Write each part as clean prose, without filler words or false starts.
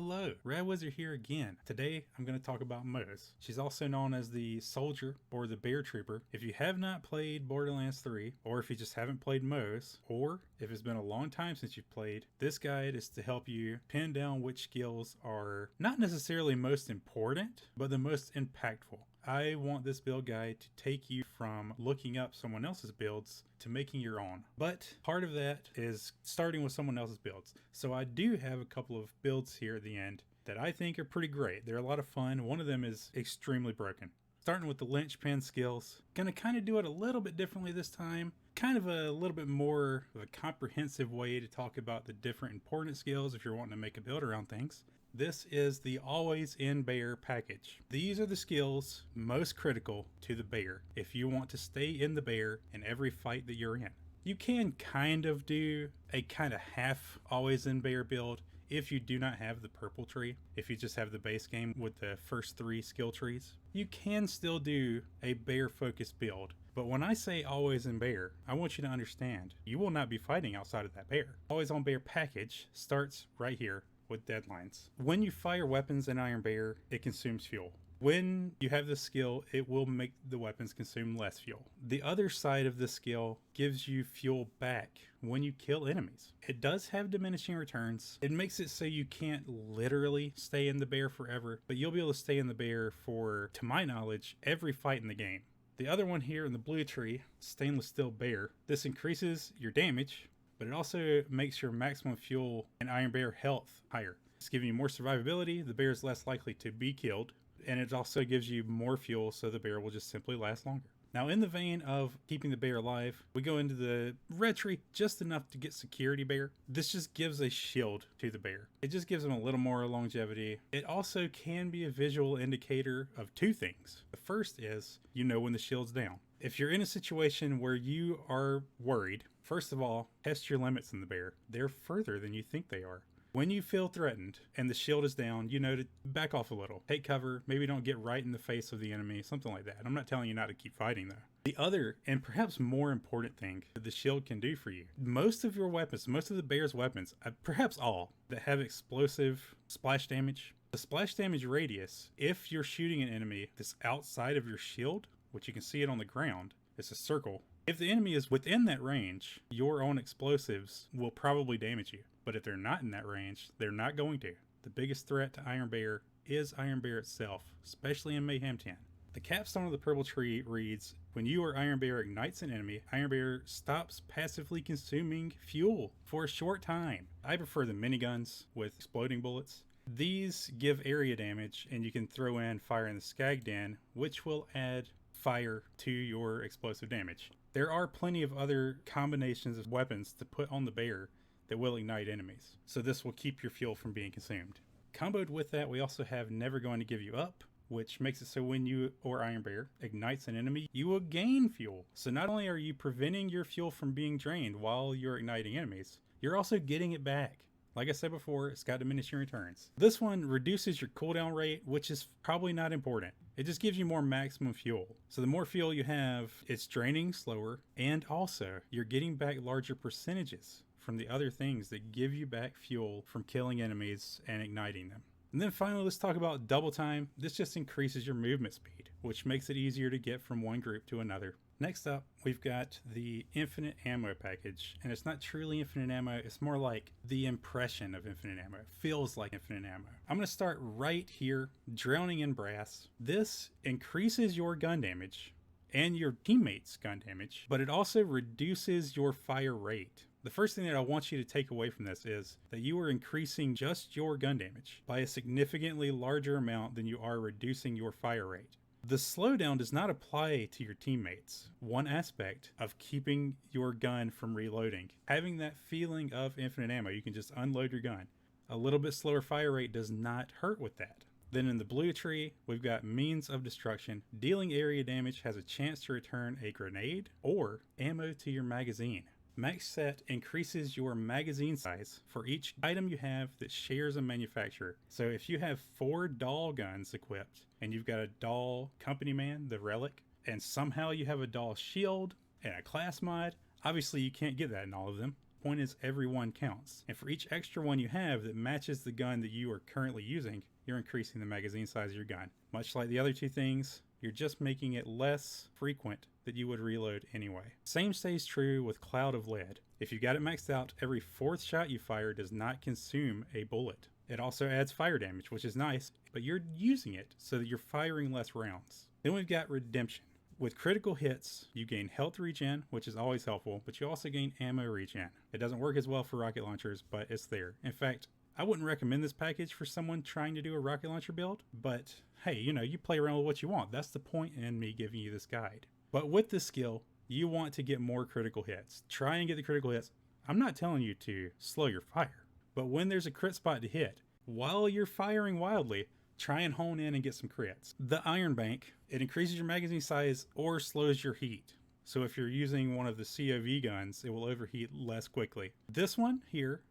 Hello, Red Wizrrd here again. Today I'm going to talk about Moze. She's also known as the Soldier or the BearTrooper. If you have not played Borderlands 3, or if you just haven't played Moze, or if it's been a long time since you've played, this guide is to help you pin down which skills are not necessarily most important, but the most impactful. I want this build guide to take you from looking up someone else's builds to making your own. But part of that is starting with someone else's builds. So I do have a couple of builds here at the end that I think are pretty great. They're a lot of fun. One of them is extremely broken. Starting with the linchpin skills. Gonna kind of do it a little bit differently this time. Kind of a little bit more of a comprehensive way to talk about the different important skills if you're wanting to make a build around things. This is the AlwsInBear package. These are the skills most critical to the bear if you want to stay in the bear in every fight that you're in. You can kind of do a kind of half AlwsInBear build if you do not have the purple tree. If you just have the base game with the first 3 skill trees, you can still do a bear focused build. But when I say AlwsInBear, I want you to understand you will not be fighting outside of that bear. AlwsInBear package starts right here with deadlines. When you fire weapons in Iron Bear, it consumes fuel. When you have this skill, it will make the weapons consume less fuel. The other side of this skill gives you fuel back when you kill enemies. It does have diminishing returns. It makes it so you can't literally stay in the bear forever, but you'll be able to stay in the bear for, to my knowledge, every fight in the game. The other one here in the blue tree, stainless steel bear, this increases your damage, but it also makes your maximum fuel and Iron Bear health higher. It's giving you more survivability, the bear is less likely to be killed, and it also gives you more fuel so the bear will just simply last longer. Now in the vein of keeping the bear alive, we go into the red tree just enough to get security bear. This just gives a shield to the bear. It just gives them a little more longevity. It also can be a visual indicator of 2 things. The first is, you know when the shield's down. If you're in a situation where you are worried, first of all, test your limits in the bear. They're further than you think they are. When you feel threatened and the shield is down, you know to back off a little. Take cover, maybe don't get right in the face of the enemy, something like that. I'm not telling you not to keep fighting though. The other, and perhaps more important thing that the shield can do for you, most of your weapons, most of the bear's weapons, perhaps all, that have explosive splash damage, the splash damage radius, if you're shooting an enemy that's outside of your shield, which you can see it on the ground, it's a circle. If the enemy is within that range, your own explosives will probably damage you. But if they're not in that range, they're not going to. The biggest threat to Iron Bear is Iron Bear itself, especially in Mayhem 10. The capstone of the purple tree reads, when you or Iron Bear ignites an enemy, Iron Bear stops passively consuming fuel for a short time. I prefer the miniguns with exploding bullets. These give area damage, and you can throw in Fire in the Skag Den, which will add fire to your explosive damage. There are plenty of other combinations of weapons to put on the bear that will ignite enemies, so this will keep your fuel from being consumed. Comboed with that, we also have Never Going to Give You Up, which makes it so when you or Iron Bear ignites an enemy, you will gain fuel. So not only are you preventing your fuel from being drained while you're igniting enemies, you're also getting it back. Like I said before, it's got diminishing returns. This one reduces your cooldown rate, which is probably not important. It just gives you more maximum fuel. So the more fuel you have, it's draining slower, and also you're getting back larger percentages from the other things that give you back fuel from killing enemies and igniting them. And then finally, let's talk about double time. This just increases your movement speed, which makes it easier to get from one group to another. Next up, we've got the infinite ammo package, and it's not truly infinite ammo, it's more like the impression of infinite ammo. It feels like infinite ammo. I'm going to start right here, Drowning in Brass. This increases your gun damage and your teammates' gun damage, but it also reduces your fire rate. The first thing that I want you to take away from this is that you are increasing just your gun damage by a significantly larger amount than you are reducing your fire rate. The slowdown does not apply to your teammates. One aspect of keeping your gun from reloading, having that feeling of infinite ammo, you can just unload your gun. A little bit slower fire rate does not hurt with that. Then in the blue tree, we've got Means of Destruction. Dealing area damage has a chance to return a grenade or ammo to your magazine. Max Set increases your magazine size for each item you have that shares a manufacturer. So if you have 4 doll guns equipped and you've got a doll company man, the relic, and somehow you have a doll shield and a class mod, obviously you can't get that in all of them. Point is, every one counts. And for each extra one you have that matches the gun that you are currently using, you're increasing the magazine size of your gun. Much like the other two things, you're just making it less frequent that you would reload anyway. Same stays true with Cloud of Lead. If you got it maxed out, every 4th shot you fire does not consume a bullet. It also adds fire damage, which is nice, but you're using it so that you're firing less rounds. Then we've got Redemption. With critical hits, you gain health regen, which is always helpful, but you also gain ammo regen. It doesn't work as well for rocket launchers, but it's there. In fact, I wouldn't recommend this package for someone trying to do a rocket launcher build, but hey, you play around with what you want. That's the point in me giving you this guide. But with this skill, you want to get more critical hits. Try and get the critical hits. I'm not telling you to slow your fire, but when there's a crit spot to hit, while you're firing wildly, try and hone in and get some crits. The Iron Bank, it increases your magazine size or slows your heat. So if you're using one of the COV guns, it will overheat less quickly. This one here,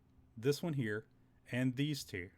and these two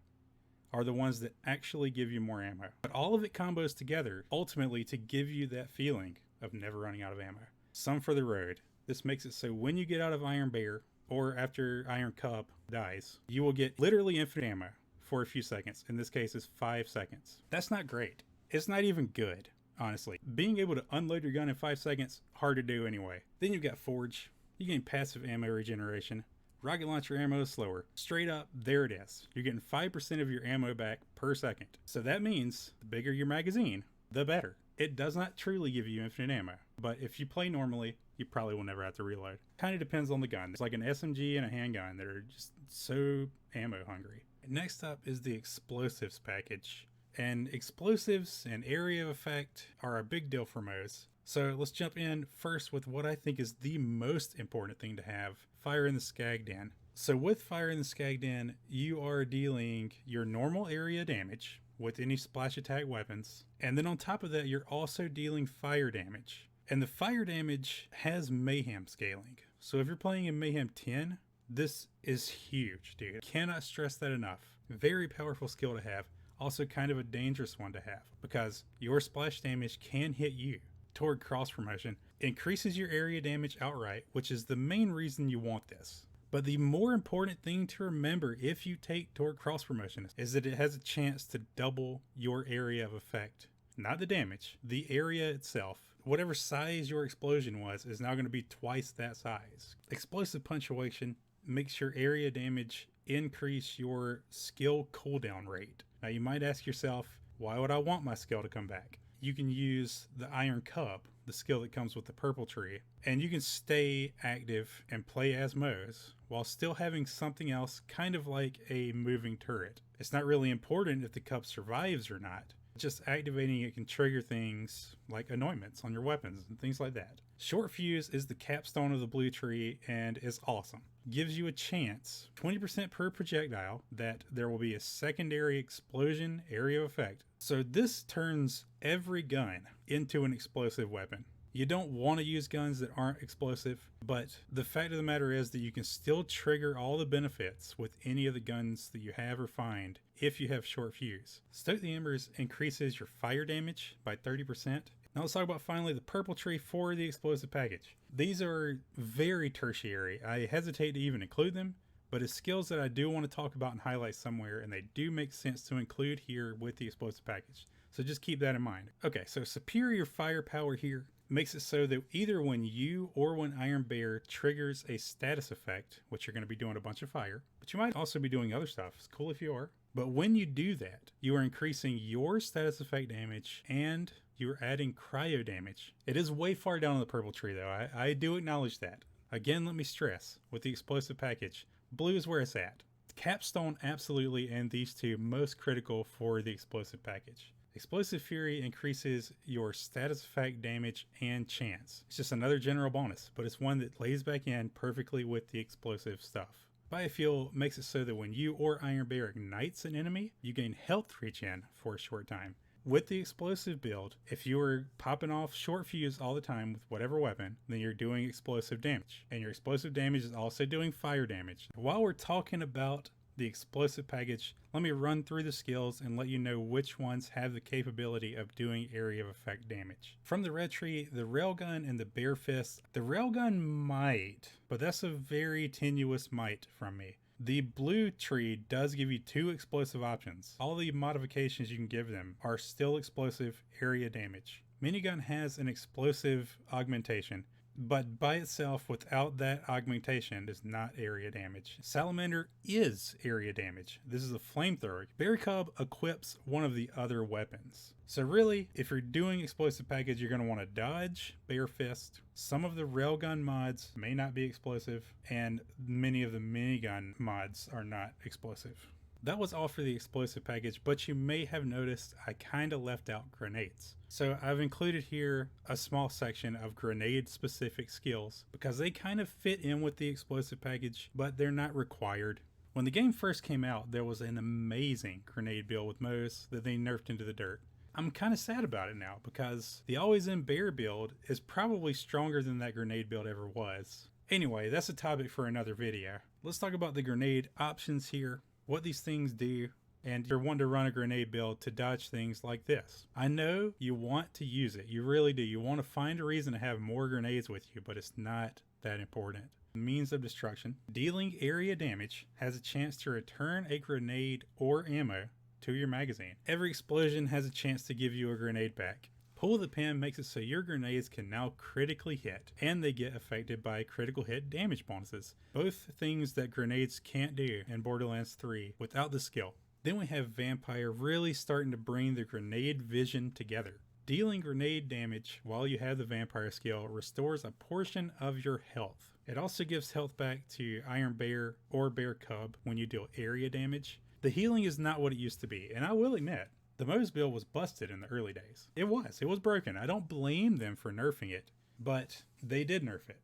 are the ones that actually give you more ammo. But all of it combos together ultimately to give you that feeling of never running out of ammo. Some for the road. This makes it so when you get out of Iron Bear or after Iron Cup dies, you will get literally infinite ammo for a few seconds. In this case, it's 5 seconds. That's not great. It's not even good, honestly. Being able to unload your gun in 5 seconds, hard to do anyway. Then you've got Forge. You gain passive ammo regeneration. Rocket launcher ammo is slower. Straight up, there it is. You're getting 5% of your ammo back per second. So that means the bigger your magazine, the better. It does not truly give you infinite ammo, but if you play normally, you probably will never have to reload. Kind of depends on the gun. It's like an SMG and a handgun that are just so ammo hungry. Next up is the explosives package. And explosives and area of effect are a big deal for Moze. So let's jump in first with what I think is the most important thing to have, Fire in the Skag Den. So with Fire in the Skag Den, you are dealing your normal area damage with any splash attack weapons. And then on top of that, you're also dealing fire damage. And the fire damage has mayhem scaling. So if you're playing in Mayhem 10, this is huge, dude. Cannot stress that enough. Very powerful skill to have. Also kind of a dangerous one to have because your splash damage can hit you. Toward cross promotion increases your area damage outright, which is the main reason you want this. But the more important thing to remember if you take toward cross promotion is that it has a chance to double your area of effect. Not the damage, the area itself. Whatever size your explosion was is now going to be twice that size. Explosive punctuation makes your area damage increase your skill cooldown rate. Now you might ask yourself, why would I want my skill to come back? You can use the Iron Cup, the skill that comes with the purple tree, and you can stay active and play as Moze while still having something else kind of like a moving turret. It's not really important if the cup survives or not. Just activating it can trigger things like anointments on your weapons and things like that. Short Fuse is the capstone of the blue tree and is awesome. Gives you a chance, 20% per projectile, that there will be a secondary explosion area of effect. So this turns every gun into an explosive weapon. You don't want to use guns that aren't explosive, but the fact of the matter is that you can still trigger all the benefits with any of the guns that you have or find if you have Short Fuse. Stoke the Embers increases your fire damage by 30%. Now let's talk about finally the purple tree for the explosive package. These are very tertiary. I hesitate to even include them, but it's skills that I do want to talk about and highlight somewhere, and they do make sense to include here with the explosive package. So just keep that in mind. Okay, so superior firepower here makes it so that either when you or when Iron Bear triggers a status effect, which you're going to be doing a bunch of fire, but you might also be doing other stuff. It's cool if you are. But when you do that, you are increasing your status effect damage and you're adding cryo damage. It is way far down on the purple tree though. I do acknowledge that. Again, let me stress, with the explosive package, blue is where it's at. Capstone absolutely, and these two most critical for the explosive package. Explosive Fury increases your status effect damage and chance. It's just another general bonus, but it's one that lays back in perfectly with the explosive stuff. Biofuel makes it so that when you or Iron Bear ignites an enemy, you gain health regen for a short time. With the explosive build, if you are popping off Short Fuse all the time with whatever weapon, then you're doing explosive damage. And your explosive damage is also doing fire damage. While we're talking about the explosive package, let me run through the skills and let you know which ones have the capability of doing area of effect damage. From the red tree, the railgun and the bear fist. The railgun might, but that's a very tenuous might from me. The blue tree does give you 2 explosive options. All the modifications you can give them are still explosive area damage. Minigun has an explosive augmentation, but by itself without that augmentation is not area damage. Salamander is area damage. This is a flamethrower. Bear Cub equips one of the other weapons. So really, if you're doing explosive package, you're going to want to dodge Bear Fist. Some of the railgun mods may not be explosive, and many of the minigun mods are not explosive. That was all for the explosive package, but you may have noticed I kind of left out grenades. So I've included here a small section of grenade specific skills because they kind of fit in with the explosive package, but they're not required. When the game first came out, there was an amazing grenade build with Moze that they nerfed into the dirt. I'm kind of sad about it now because the AlwsInBear build is probably stronger than that grenade build ever was. Anyway, that's a topic for another video. Let's talk about the grenade options here, what these things do, and you're wanting to run a grenade build to dodge things like this. I know you want to use it, you really do. You want to find a reason to have more grenades with you, but it's not that important. Means of destruction. Dealing area damage has a chance to return a grenade or ammo to your magazine. Every explosion has a chance to give you a grenade back. Pull the pin makes it so your grenades can now critically hit, and they get affected by critical hit damage bonuses. Both things that grenades can't do in Borderlands 3 without the skill. Then we have Vampire really starting to bring the grenade vision together. Dealing grenade damage while you have the Vampire skill restores a portion of your health. It also gives health back to Iron Bear or Bear Cub when you deal area damage. The healing is not what it used to be, and I will admit, the Moze build was busted in the early days. It was broken. I don't blame them for nerfing it, but they did nerf it,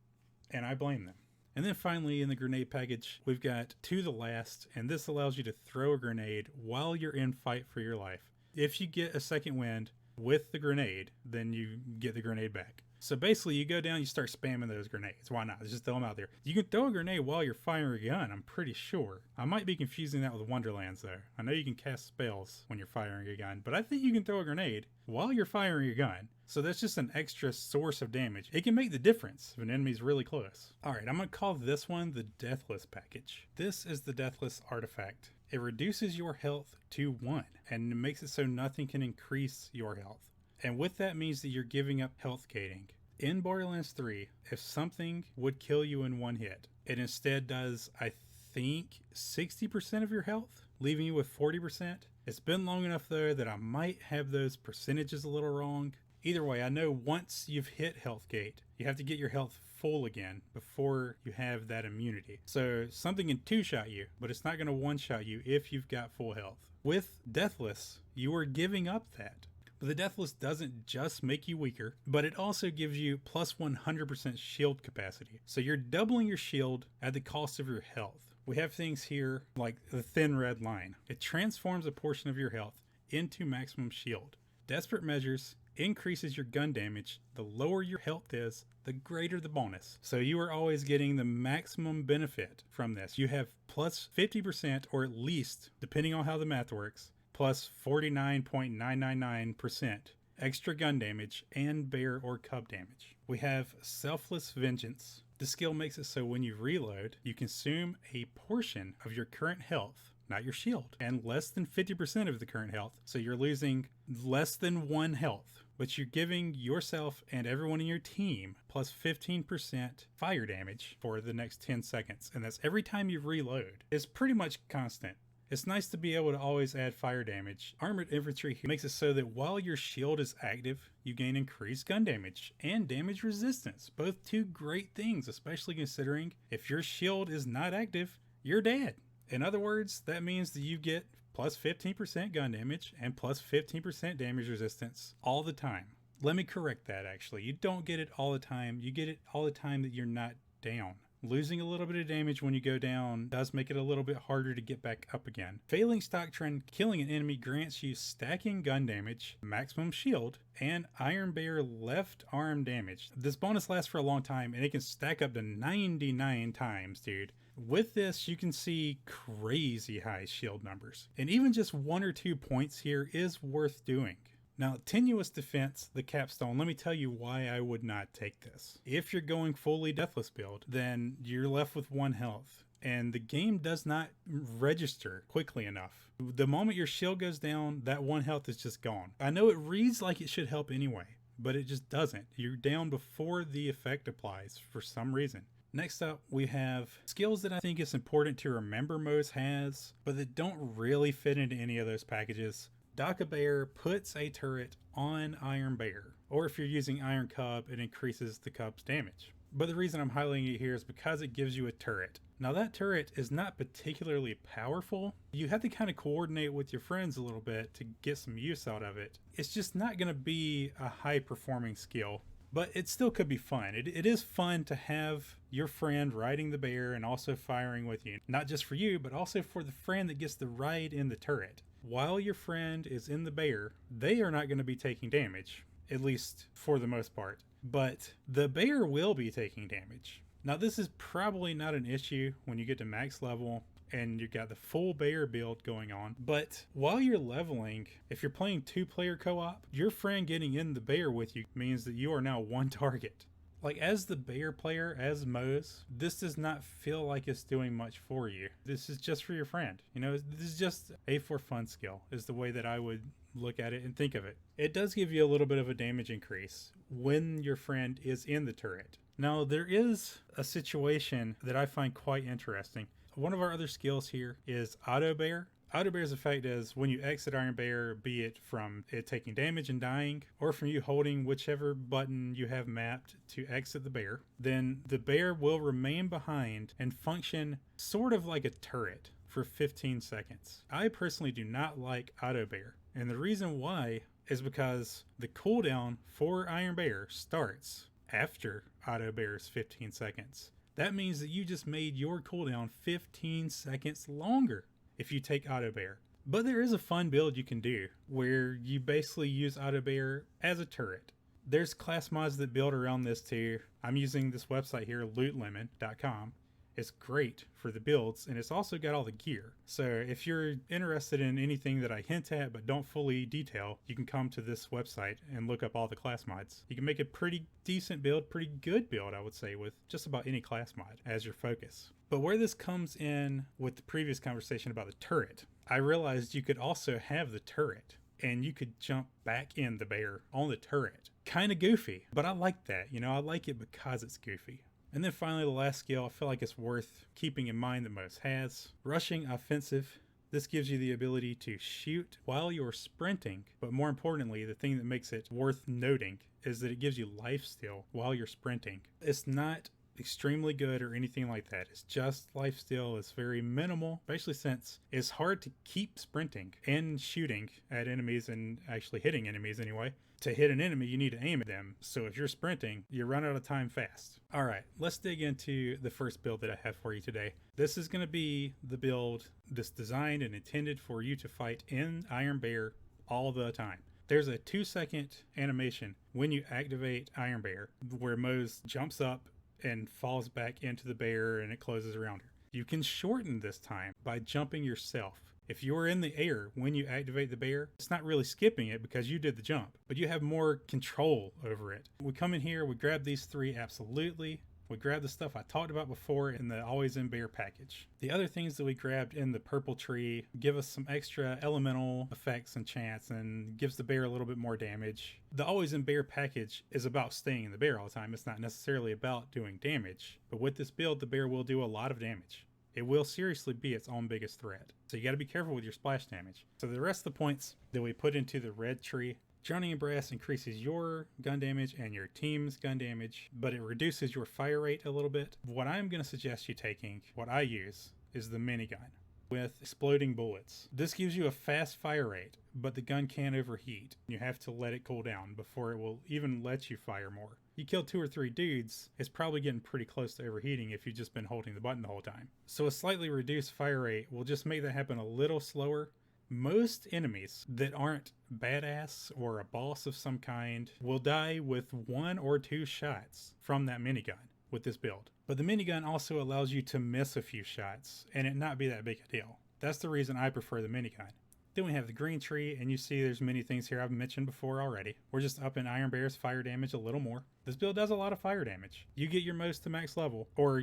and I blame them. And then finally in the grenade package, we've got To the Last, and this allows you to throw a grenade while you're in fight for your life. If you get a second wind with the grenade, then you get the grenade back. So basically you go down, you start spamming those grenades. Why not? Just throw them out there. You can throw a grenade while you're firing a gun, I'm pretty sure. I might be confusing that with Wonderlands though. I know you can cast spells when you're firing a gun, but I think you can throw a grenade while you're firing a gun. So that's just an extra source of damage. It can make the difference if an enemy's really close. Alright, I'm going to call this one the Deathless package. This is the Deathless artifact. It reduces your health to 1 and it makes it so nothing can increase your health. And with that means that you're giving up health gating. In Borderlands 3, if something would kill you in one hit, it instead does, I think, 60% of your health, leaving you with 40%. It's been long enough though that I might have those percentages a little wrong. Either way, I know once you've hit health gate, you have to get your health full again before you have that immunity. So something can two-shot you, but it's not going to one-shot you if you've got full health. With Deathless, you are giving up that. But the Deathless doesn't just make you weaker, but it also gives you plus 100% shield capacity. So you're doubling your shield at the cost of your health. We have things here like the thin red line. It transforms a portion of your health into maximum shield. Desperate Measures increases your gun damage. The lower your health is, the greater the bonus. So you are always getting the maximum benefit from this. You have plus 50%, or at least, depending on how the math works, plus 49.999% extra gun damage and bear or cub damage. We have Selfless Vengeance. The skill makes it so when you reload, you consume a portion of your current health, not your shield, and less than 50% of the current health. So you're losing less than 1 health, but you're giving yourself and everyone in your team plus 15% fire damage for the next 10 seconds. And that's every time you reload. It's pretty much constant. It's nice to be able to always add fire damage. Armored Infantry makes it so that while your shield is active, you gain increased gun damage and damage resistance. Both two great things, especially considering if your shield is not active, you're dead. In other words, that means that you get plus 15% gun damage and plus 15% damage resistance all the time. Let me correct that actually. You don't get it all the time. You get it all the time that you're not down. Losing a little bit of damage when you go down does make it a little bit harder to get back up again. Failing stock trend, killing an enemy grants you stacking gun damage, maximum shield, and Iron Bear left arm damage. This bonus lasts for a long time and it can stack up to 99 times, dude. With this, you can see crazy high shield numbers, and even just 1 or 2 points here is worth doing. Now, Tenuous Defense, the capstone, let me tell you why I would not take this. If you're going fully Deathless build, then you're left with 1 health, and the game does not register quickly enough. The moment your shield goes down, that 1 health is just gone. I know it reads like it should help anyway, but it just doesn't. You're down before the effect applies for some reason. Next up, we have skills that I think it's important to remember Moze has, but that don't really fit into any of those packages. Dock-a-Bear puts a turret on Iron Bear, or if you're using Iron Cub, it increases the Cub's damage. But the reason I'm highlighting it here is because it gives you a turret. Now that turret is not particularly powerful. You have to kind of coordinate with your friends a little bit to get some use out of it. It's just not going to be a high performing skill, but it still could be fun. It is fun to have your friend riding the bear and also firing with you. Not just for you, but also for the friend that gets the ride in the turret. While your friend is in the bear, they are not going to be taking damage, at least for the most part. But the bear will be taking damage. Now this is probably not an issue when you get to max level and you've got the full bear build going on. But while you're leveling, if you're playing 2-player co-op, your friend getting in the bear with you means that you are now 1 target. Like, as the bear player, as Moze, this does not feel like it's doing much for you. This is just for your friend. You know, this is just a for fun skill is the way that I would look at it and think of it. It does give you a little bit of a damage increase when your friend is in the turret. Now, there is a situation that I find quite interesting. One of our other skills here is Auto Bear. Auto Bear's effect is when you exit Iron Bear, be it from it taking damage and dying, or from you holding whichever button you have mapped to exit the bear, then the bear will remain behind and function sort of like a turret for 15 seconds. I personally do not like Auto Bear, and the reason why is because the cooldown for Iron Bear starts after Auto Bear's 15 seconds. That means that you just made your cooldown 15 seconds longer if you take Auto Bear. But there is a fun build you can do where you basically use Auto Bear as a turret. There's class mods that build around this too. I'm using this website here, LootLemon.com. It's great for the builds, and it's also got all the gear. So if you're interested in anything that I hint at but don't fully detail, you can come to this website and look up all the class mods. You can make a pretty decent build, pretty good build, I would say, with just about any class mod as your focus. But where this comes in with the previous conversation about the turret, I realized you could also have the turret and you could jump back in the bear on the turret. Kind of goofy, but I like that. You know, I like it because it's goofy. And then finally, the last skill I feel like it's worth keeping in mind that Moze has. Rushing Offensive. This gives you the ability to shoot while you're sprinting, but more importantly, the thing that makes it worth noting is that it gives you lifesteal while you're sprinting. It's not extremely good or anything like that. It's just lifesteal. It's very minimal, especially since it's hard to keep sprinting and shooting at enemies and actually hitting enemies anyway. To hit an enemy, you need to aim at them. So if you're sprinting, you run out of time fast. All right, let's dig into the first build that I have for you today. This is going to be the build that's designed and intended for you to fight in Iron Bear all the time. There's a 2-second animation when you activate Iron Bear where Moze jumps up and falls back into the bear and it closes around her. You can shorten this time by jumping yourself. If you're in the air when you activate the bear, it's not really skipping it because you did the jump, but you have more control over it. We come in here, we grab these 3 absolutely. We grab the stuff I talked about before in the AlwsInBear package. The other things that we grabbed in the purple tree give us some extra elemental effects and chance and gives the bear a little bit more damage. The AlwsInBear package is about staying in the bear all the time. It's not necessarily about doing damage, but with this build, the bear will do a lot of damage. It will seriously be its own biggest threat. So you got to be careful with your splash damage. So the rest of the points that we put into the red tree, Drowning in Brass increases your gun damage and your team's gun damage, but it reduces your fire rate a little bit. What I'm going to suggest you taking, what I use, is the minigun with exploding bullets. This gives you a fast fire rate, but the gun can overheat. You have to let it cool down before it will even let you fire more. You kill 2 or 3 dudes, it's probably getting pretty close to overheating if you've just been holding the button the whole time. So a slightly reduced fire rate will just make that happen a little slower. Most enemies that aren't badass or a boss of some kind will die with 1 or 2 shots from that minigun. with this build. But the minigun also allows you to miss a few shots and it not be that big a deal. That's the reason I prefer the minigun. Then we have the green tree, and you see there's many things here I've mentioned before already. We're just upping IronBear's fire damage a little more. This build does a lot of fire damage. You get your Moze to max level, or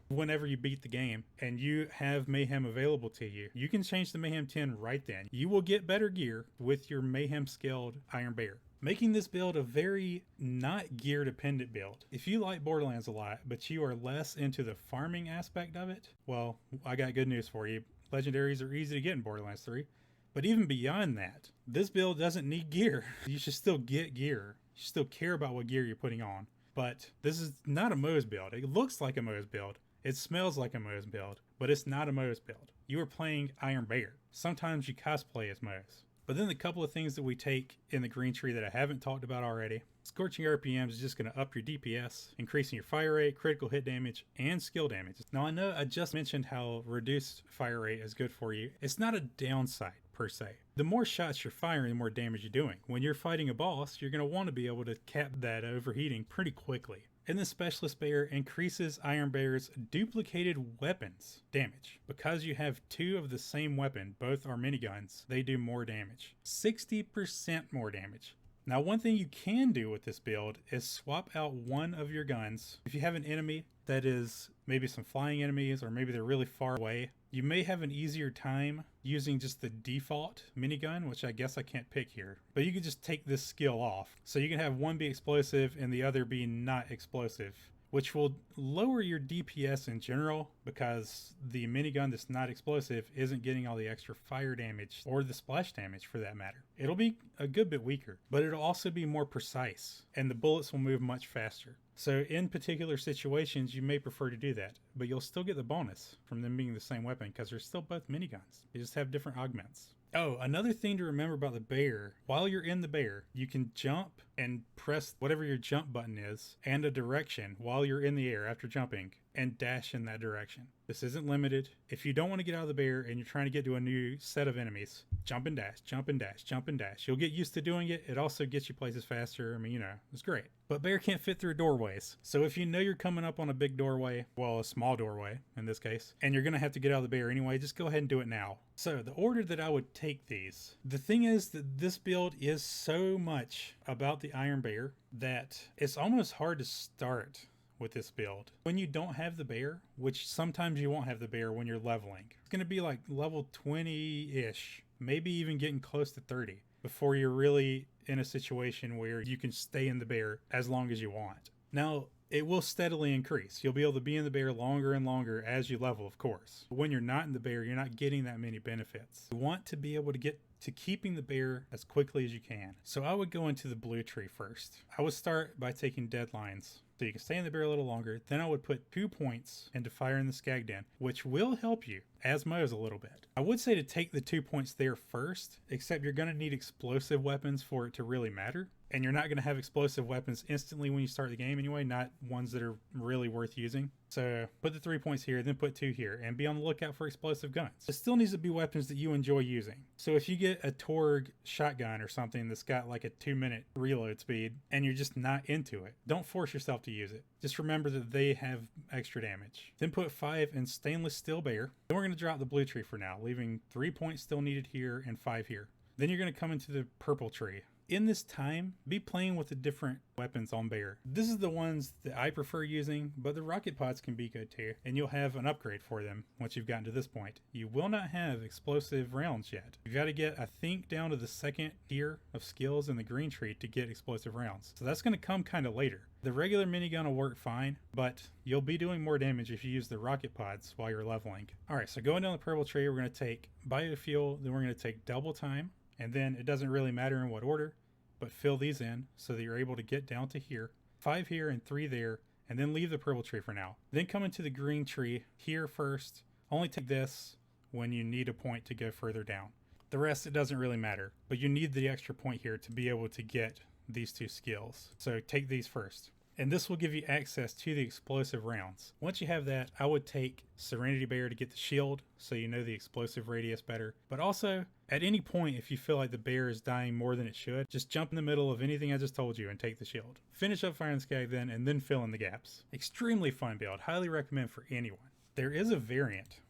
whenever you beat the game and you have Mayhem available to you, you can change the Mayhem 10 right then. You will get better gear with your Mayhem scaled IronBear, making this build a very not gear dependent build. If you like Borderlands a lot, but you are less into the farming aspect of it, well, I got good news for you. Legendaries are easy to get in Borderlands 3. But even beyond that, this build doesn't need gear. You should still get gear. You should still care about what gear you're putting on. But this is not a Moze build. It looks like a Moze build. It smells like a Moze build, but it's not a Moze build. You are playing IronBear. Sometimes you cosplay as Moze. But then the couple of things that we take in the green tree that I haven't talked about already. Scorching RPMs is just going to up your DPS, increasing your fire rate, critical hit damage, and skill damage. Now I know I just mentioned how reduced fire rate is good for you. It's not a downside per se. The more shots you're firing, the more damage you're doing. When you're fighting a boss, you're going to want to be able to cap that overheating pretty quickly. And the Specialist Bear increases IronBear's duplicated weapons damage. Because you have two of the same weapon, both are miniguns, they do more damage. 60% more damage. Now, one thing you can do with this build is swap out one of your guns. If you have an enemy that is maybe some flying enemies, or maybe they're really far away, you may have an easier time using just the default minigun, which I guess I can't pick here. But you can just take this skill off. So you can have one be explosive and the other be not explosive, which will lower your DPS in general because the minigun that's not explosive isn't getting all the extra fire damage or the splash damage for that matter. It'll be a good bit weaker, but it'll also be more precise and the bullets will move much faster. So in particular situations, you may prefer to do that, but you'll still get the bonus from them being the same weapon because they're still both miniguns. They just have different augments. Oh, another thing to remember about the bear, while you're in the bear, you can jump and press whatever your jump button is and a direction while you're in the air after jumping and dash in that direction. This isn't limited. If you don't want to get out of the bear and you're trying to get to a new set of enemies, jump and dash, jump and dash, jump and dash. You'll get used to doing it. It also gets you places faster. I mean, it's great. But bear can't fit through doorways. So if you know you're coming up on a big doorway, well, a small doorway in this case, and you're going to have to get out of the bear anyway, just go ahead and do it now. So the order that I would take these, the thing is that this build is so much about the IronBear that it's almost hard to start with this build. When you don't have the bear, which sometimes you won't have the bear when you're leveling, it's going to be like level 20-ish, maybe even getting close to 30 before you're really in a situation where you can stay in the bear as long as you want. Now, it will steadily increase. You'll be able to be in the bear longer and longer as you level, of course. But when you're not in the bear, you're not getting that many benefits. You want to be able to get to keeping the bear as quickly as you can. So I would go into the blue tree first. I would start by taking deadlines, so you can stay in the bear a little longer. Then I would put 2 points into fire in the skag den, which will help you as Moze a little bit. I would say to take the 2 points there first, except you're going to need explosive weapons for it to really matter. And you're not going to have explosive weapons instantly when you start the game anyway, not ones that are really worth using. So put the 3 points here, then put 2 here, and be on the lookout for explosive guns. It still needs to be weapons that you enjoy using. So if you get a Torg shotgun or something that's got like a 2-minute reload speed, and you're just not into it, don't force yourself to use it. Just remember that they have extra damage. Then put 5 in stainless steel bear. Then we're going to drop the blue tree for now, leaving 3 points still needed here and 5 here. Then you're going to come into the purple tree. In this time, be playing with the different weapons on bear. This is the ones that I prefer using, but the rocket pods can be good too, and you'll have an upgrade for them once you've gotten to this point. You will not have explosive rounds yet. You've got to get, I think, down to the second tier of skills in the green tree to get explosive rounds. So that's going to come kind of later. The regular minigun will work fine, but you'll be doing more damage if you use the rocket pods while you're leveling. Alright, so going down the purple tree, we're going to take biofuel, then we're going to take double time, and then it doesn't really matter in what order, but fill these in so that you're able to get down to here. 5 here and 3 there, and then leave the purple tree for now. Then come into the green tree here first. Only take this when you need a point to go further down. The rest, it doesn't really matter, but you need the extra point here to be able to get these 2 skills. So take these first. And this will give you access to the explosive rounds. Once you have that, I would take Serenity Bear to get the shield so you know the explosive radius better. But also, At any point, if you feel like the bear is dying more than it should, just jump in the middle of anything I just told you and take the shield. Finish up Fire and Skag then, and then fill in the gaps. Extremely fun build. Highly recommend for anyone. There is a variant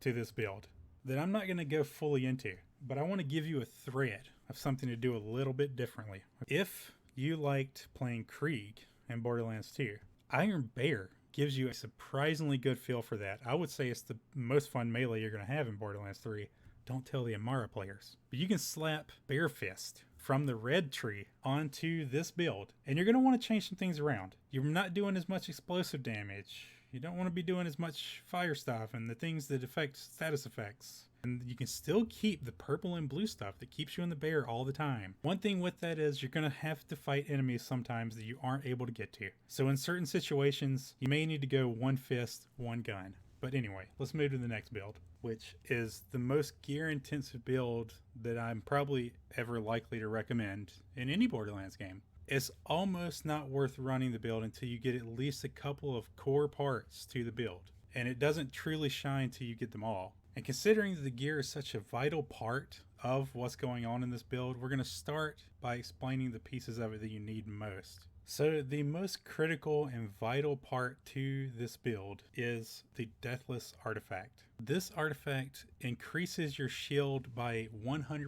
to this build that I'm not going to go fully into, but I want to give you a thread of something to do a little bit differently. If you liked playing Krieg in Borderlands 2, Iron Bear gives you a surprisingly good feel for that. I would say it's the most fun melee you're going to have in Borderlands 3. Don't tell the Amara players. But you can slap Bear Fist from the red tree onto this build, and you're going to want to change some things around. You're not doing as much explosive damage. You don't want to be doing as much fire stuff and the things that affect status effects. And you can still keep the purple and blue stuff that keeps you in the bear all the time. One thing with that is you're going to have to fight enemies sometimes that you aren't able to get to. So in certain situations, you may need to go one fist, one gun. But anyway, let's move to the next build, which is the most gear-intensive build that I'm probably ever likely to recommend in any Borderlands game. It's almost not worth running the build until you get at least a couple of core parts to the build, and it doesn't truly shine till you get them all. And considering that the gear is such a vital part of what's going on in this build, we're going to start by explaining the pieces of it that you need most. So the most critical and vital part to this build is the Deathless artifact. This artifact increases your shield by 100%,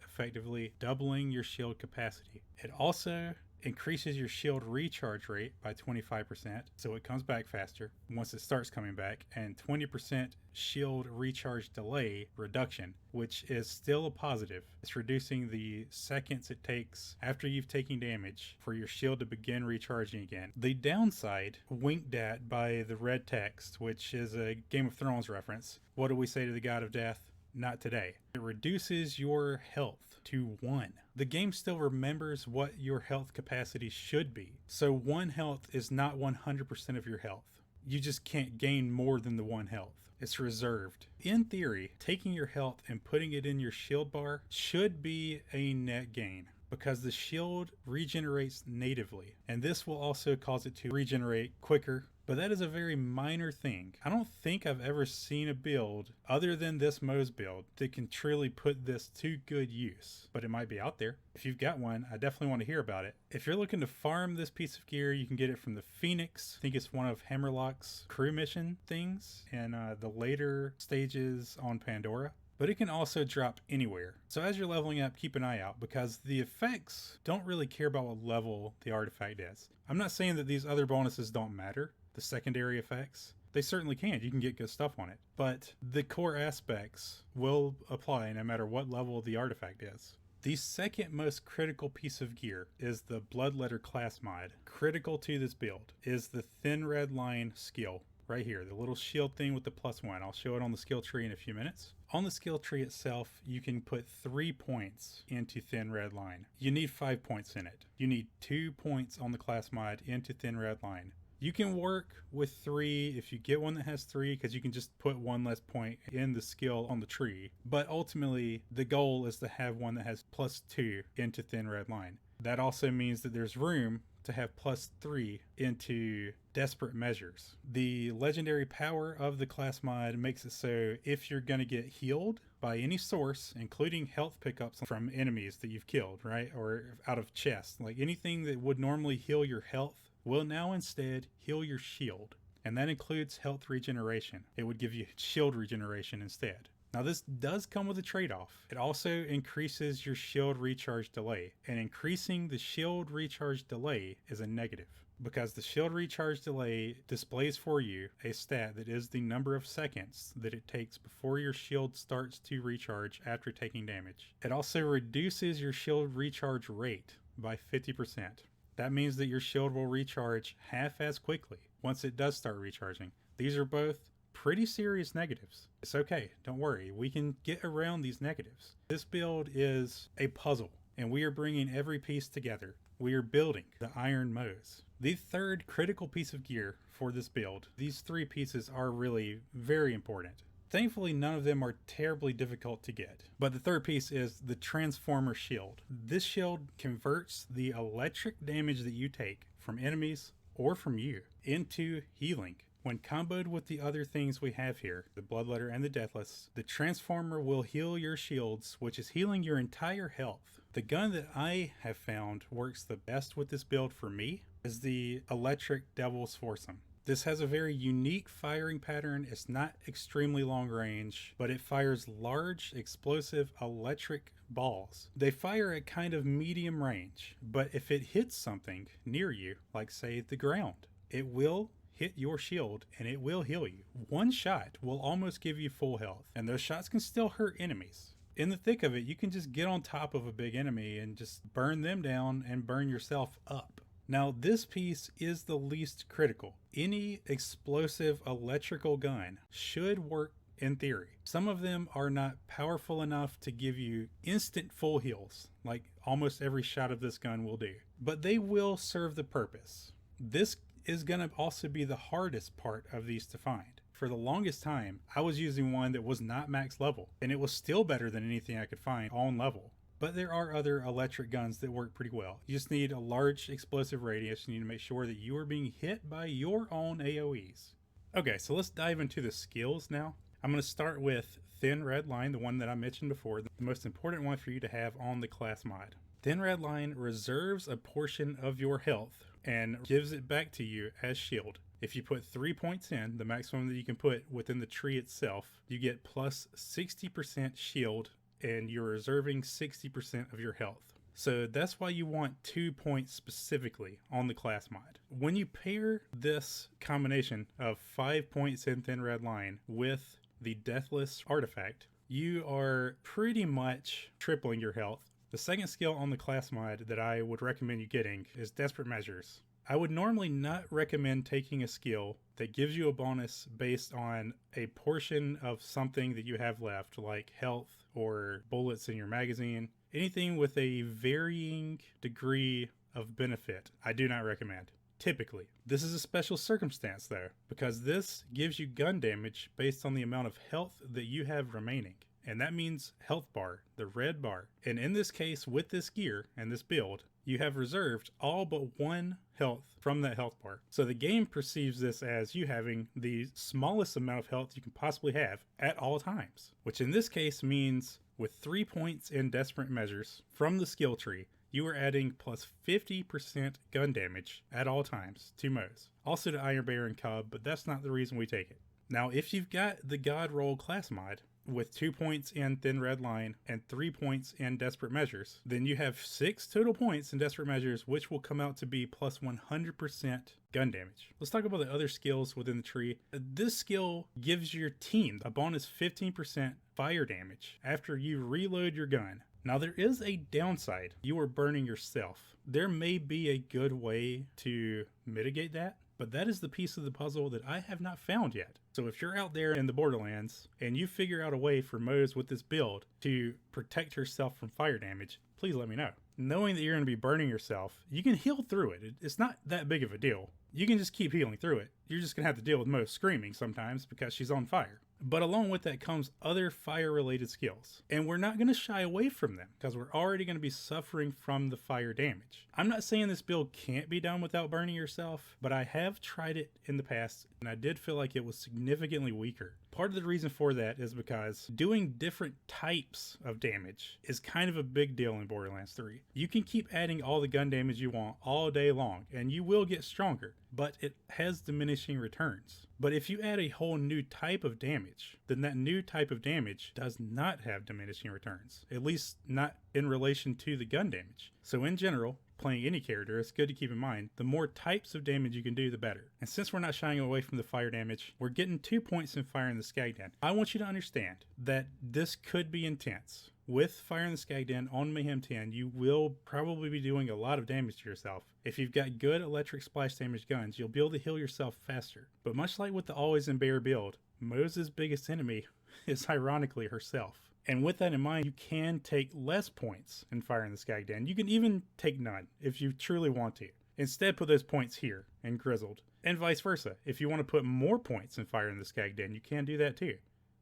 effectively doubling your shield capacity. It also increases your shield recharge rate by 25%, so it comes back faster once it starts coming back, and 20% shield recharge delay reduction, which is still a positive. It's reducing the seconds it takes after you've taken damage for your shield to begin recharging again. The downside, winked at by the red text, which is a Game of Thrones reference. What do we say to the God of Death? Not today. It reduces your health to 1. The game still remembers what your health capacity should be. So 1 health is not 100% of your health. You just can't gain more than the 1 health. It's reserved. In theory, taking your health and putting it in your shield bar should be a net gain, because the shield regenerates natively, and this will also cause it to regenerate quicker. But that is a very minor thing. I don't think I've ever seen a build other than this Moze build that can truly put this to good use, but it might be out there. If you've got one, I definitely want to hear about it. If you're looking to farm this piece of gear, you can get it from the Phoenix. I think it's one of Hammerlock's crew mission things in the later stages on Pandora. But it can also drop anywhere. So as you're leveling up, keep an eye out, because the effects don't really care about what level the artifact is. I'm not saying that these other bonuses don't matter. The secondary effects, they certainly can. You can get good stuff on it. But the core aspects will apply no matter what level the artifact is. The second most critical piece of gear is the Bloodletter class mod. Critical to this build is the Thin Red Line skill. Right here, the little shield thing with the +1. I'll show it on the skill tree in a few minutes. On the skill tree itself, you can put 3 points into Thin Red Line. You need 5 points in it. You need 2 points on the class mod into Thin Red Line. You can work with 3 if you get one that has 3, because you can just put 1 less point in the skill on the tree. But ultimately, the goal is to have one that has +2 into Thin Red Line. That also means that there's room to have +3 into Desperate Measures. The legendary power of the class mod makes it so if you're going to get healed by any source, including health pickups from enemies that you've killed, right? Or out of chests, like anything that would normally heal your health will now instead heal your shield. And that includes health regeneration. It would give you shield regeneration instead. Now this does come with a trade-off. It also increases your shield recharge delay, and increasing the shield recharge delay is a negative, because the shield recharge delay displays for you a stat that is the number of seconds that it takes before your shield starts to recharge after taking damage. It also reduces your shield recharge rate by 50%. That means that your shield will recharge half as quickly once it does start recharging. These are both pretty serious negatives. It's okay, don't worry, we can get around these negatives. This build is a puzzle, and we are bringing every piece together. We are building the Iron Moze. The third critical piece of gear for this build, these 3 pieces are really very important. Thankfully, none of them are terribly difficult to get. But the third piece is the Transformer Shield. This shield converts the electric damage that you take from enemies or from you into healing. When comboed with the other things we have here, the Bloodletter and the Deathless, the Transformer will heal your shields, which is healing your entire health. The gun that I have found works the best with this build for me is the Electric Devil's Foursome. This has a very unique firing pattern. It's not extremely long range, but it fires large, explosive electric balls. They fire at kind of medium range, but if it hits something near you, like say the ground, it will hit your shield and it will heal you. One shot will almost give you full health, and those shots can still hurt enemies. In the thick of it, you can just get on top of a big enemy and just burn them down and burn yourself up. Now, this piece is the least critical. Any explosive electrical gun should work in theory. Some of them are not powerful enough to give you instant full heals, like almost every shot of this gun will do, but they will serve the purpose. This is going to also be the hardest part of these to find. For the longest time, I was using one that was not max level, and it was still better than anything I could find on level. But there are other electric guns that work pretty well. You just need a large explosive radius. You need to make sure that you are being hit by your own AoEs. Okay, so let's dive into the skills now. I'm going to start with Thin Red Line, the one that I mentioned before, the most important one for you to have on the class mod. Thin Red Line reserves a portion of your health and gives it back to you as shield. If you put 3 points in, the maximum that you can put within the tree itself, you get plus 60% shield, and you're reserving 60% of your health. So that's why you want 2 points specifically on the class mod. When you pair this combination of 5 points in Thin Red Line with the Deathless artifact, you are pretty much tripling your health. The second skill on the class mod that I would recommend you getting is Desperate Measures. I would normally not recommend taking a skill that gives you a bonus based on a portion of something that you have left, like health or bullets in your magazine. Anything with a varying degree of benefit, I do not recommend. Typically. This is a special circumstance though, because this gives you gun damage based on the amount of health that you have remaining. And that means health bar, the red bar. And in this case, with this gear and this build, you have reserved all but 1 health from that health bar. So the game perceives this as you having the smallest amount of health you can possibly have at all times, which in this case means with 3 points in Desperate Measures from the skill tree, you are adding plus 50% gun damage at all times to Moze. Also to Iron Bear and Cub, but that's not the reason we take it. Now, if you've got the God Roll class mod, with 2 points in Thin Red Line and 3 points in Desperate Measures, then you have 6 total points in Desperate Measures, which will come out to be plus 100% gun damage. Let's talk about the other skills within the tree. This skill gives your team a bonus 15% fire damage after you reload your gun. Now there is a downside. You are burning yourself. There may be a good way to mitigate that, but that is the piece of the puzzle that I have not found yet. So if you're out there in the Borderlands and you figure out a way for Moze with this build to protect herself from fire damage, please let me know. Knowing that you're going to be burning yourself, you can heal through it. It's not that big of a deal. You can just keep healing through it. You're just going to have to deal with Moze screaming sometimes because she's on fire. But along with that comes other fire-related skills. And we're not going to shy away from them because we're already going to be suffering from the fire damage. I'm not saying this build can't be done without burning yourself, but I have tried it in the past and I did feel like it was significantly weaker. Part of the reason for that is because doing different types of damage is kind of a big deal in Borderlands 3. You can keep adding all the gun damage you want all day long and you will get stronger, but it has diminishing returns. But if you add a whole new type of damage, then that new type of damage does not have diminishing returns, at least not in relation to the gun damage. So in general, playing any character, it's good to keep in mind, the more types of damage you can do, the better. And since we're not shying away from the fire damage, we're getting 2 points in Fire in the Skag Den. I want you to understand that this could be intense. With Fire in the Skag Den on Mayhem 10, you will probably be doing a lot of damage to yourself. If you've got good electric splash damage guns, you'll be able to heal yourself faster. But much like with the AlwsInBear build, Moze's biggest enemy is ironically herself. And with that in mind, you can take less points in Fire in the Skag Den. You can even take none if you truly want to. Instead, put those points here in Grizzled. And vice versa. If you want to put more points in Fire in the Skag Den, you can do that too.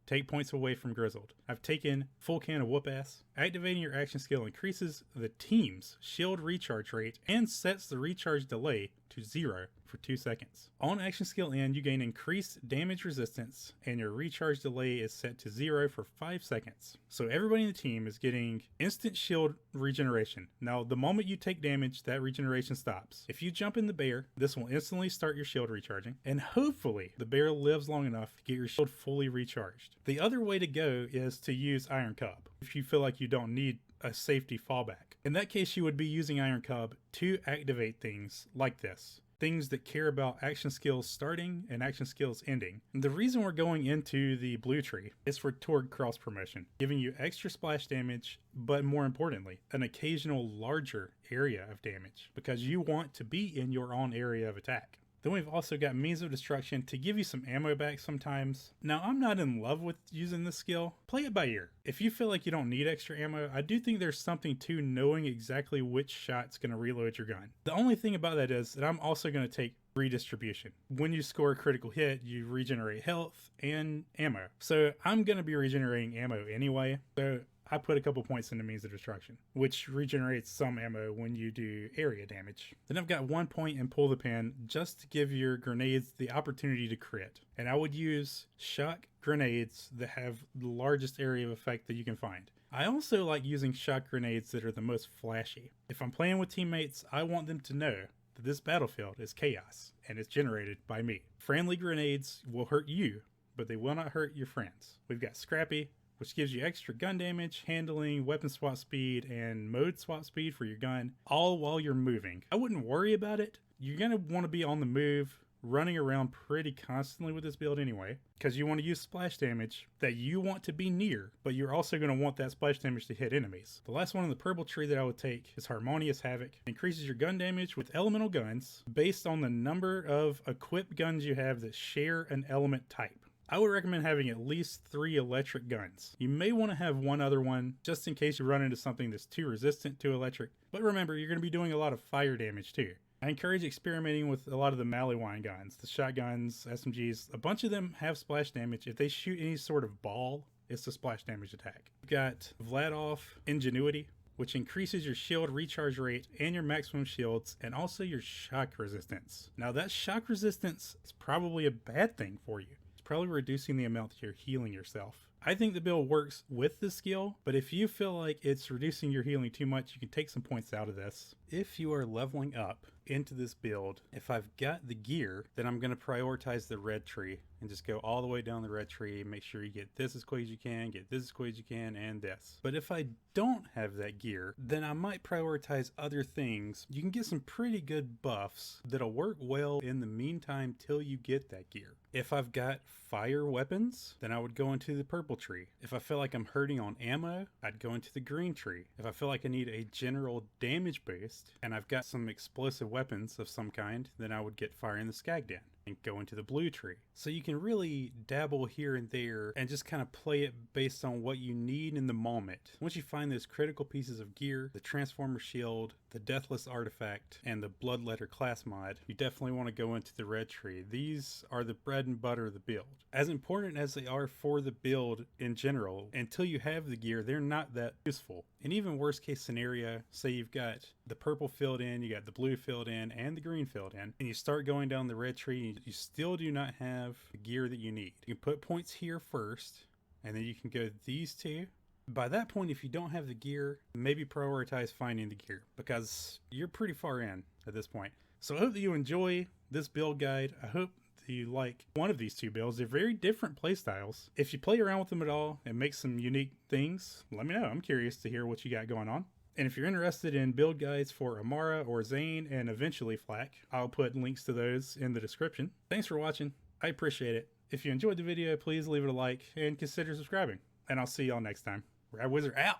Take points away from Grizzled. I've taken Full Can of Whoop Ass. Activating your action skill increases the team's shield recharge rate and sets the recharge delay to 0 for 2 seconds. On action skill end, you gain increased damage resistance, and your recharge delay is set to 0 for 5 seconds. So everybody in the team is getting instant shield regeneration. Now, the moment you take damage, that regeneration stops. If you jump in the bear, this will instantly start your shield recharging, and hopefully the bear lives long enough to get your shield fully recharged. The other way to go is to use Iron Cub if you feel like you don't need a safety fallback. In that case, you would be using Iron Cub to activate things like this. Things that care about action skills starting and action skills ending. And the reason we're going into the blue tree is for Torg cross promotion, giving you extra splash damage, but more importantly, an occasional larger area of damage, because you want to be in your own area of attack. Then we've also got Means of Destruction to give you some ammo back sometimes. Now, I'm not in love with using this skill. Play it by ear. If you feel like you don't need extra ammo, I do think there's something to knowing exactly which shot's going to reload your gun. The only thing about that is that I'm also going to take redistribution. When you score a critical hit, you regenerate health and ammo. So I'm going to be regenerating ammo anyway. So I put a couple points into Means of Destruction, which regenerates some ammo when you do area damage. Then I've got 1 point in Pull the Pin just to give your grenades the opportunity to crit. And I would use shock grenades that have the largest area of effect that you can find. I also like using shock grenades that are the most flashy. If I'm playing with teammates, I want them to know that this battlefield is chaos and it's generated by me. Friendly grenades will hurt you, but they will not hurt your friends. We've got Scrappy, which gives you extra gun damage, handling, weapon swap speed, and mode swap speed for your gun, all while you're moving. I wouldn't worry about it. You're going to want to be on the move, running around pretty constantly with this build anyway, because you want to use splash damage that you want to be near, but you're also going to want that splash damage to hit enemies. The last one in the purple tree that I would take is Harmonious Havoc. It increases your gun damage with elemental guns based on the number of equipped guns you have that share an element type. I would recommend having at least 3 electric guns. You may want to have one other one just in case you run into something that's too resistant to electric, but remember, you're going to be doing a lot of fire damage too. I encourage experimenting with a lot of the Maliwine guns, the shotguns, SMGs. A bunch of them have splash damage. If they shoot any sort of ball, it's a splash damage attack. We've got Vladov Ingenuity, which increases your shield recharge rate and your maximum shields, and also your shock resistance. Now, that shock resistance is probably a bad thing for you. Probably reducing the amount that you're healing yourself. I think the build works with the skill, but if you feel like it's reducing your healing too much, you can take some points out of this. If you are leveling up into this build, if I've got the gear, then I'm going to prioritize the red tree and just go all the way down the red tree. Make sure you get this as quick as you can, get this as quick as you can, and this. But if I don't have that gear, then I might prioritize other things. You can get some pretty good buffs that'll work well in the meantime till you get that gear. If I've got fire weapons, then I would go into the purple tree. If I feel like I'm hurting on ammo, I'd go into the green tree. If I feel like I need a general damage boost and I've got some explosive weapons of some kind, then I would get fire in the Skag Den and go into the blue tree. So you can really dabble here and there and just kind of play it based on what you need in the moment. Once you find those critical pieces of gear, the Transformer Shield, the Deathless artifact, and the Bloodletter class mod, you definitely want to go into the red tree. These are the bread and butter of the build. As important as they are for the build in general, until you have the gear, they're not that useful. And even worst case scenario, say you've got the purple filled in, you got the blue filled in, and the green filled in, and you start going down the red tree, and you still do not have the gear that you need. You can put points here first, and then you can go these two. By that point, if you don't have the gear, maybe prioritize finding the gear, because you're pretty far in at this point. So I hope that you enjoy this build guide. I hope that you like one of these two builds. They're very different playstyles. If you play around with them at all and make some unique things, let me know. I'm curious to hear what you got going on. And if you're interested in build guides for Amara or Zane and eventually Flak, I'll put links to those in the description. Thanks for watching. I appreciate it. If you enjoyed the video, please leave it a like and consider subscribing. And I'll see y'all next time. Wizrrd Out.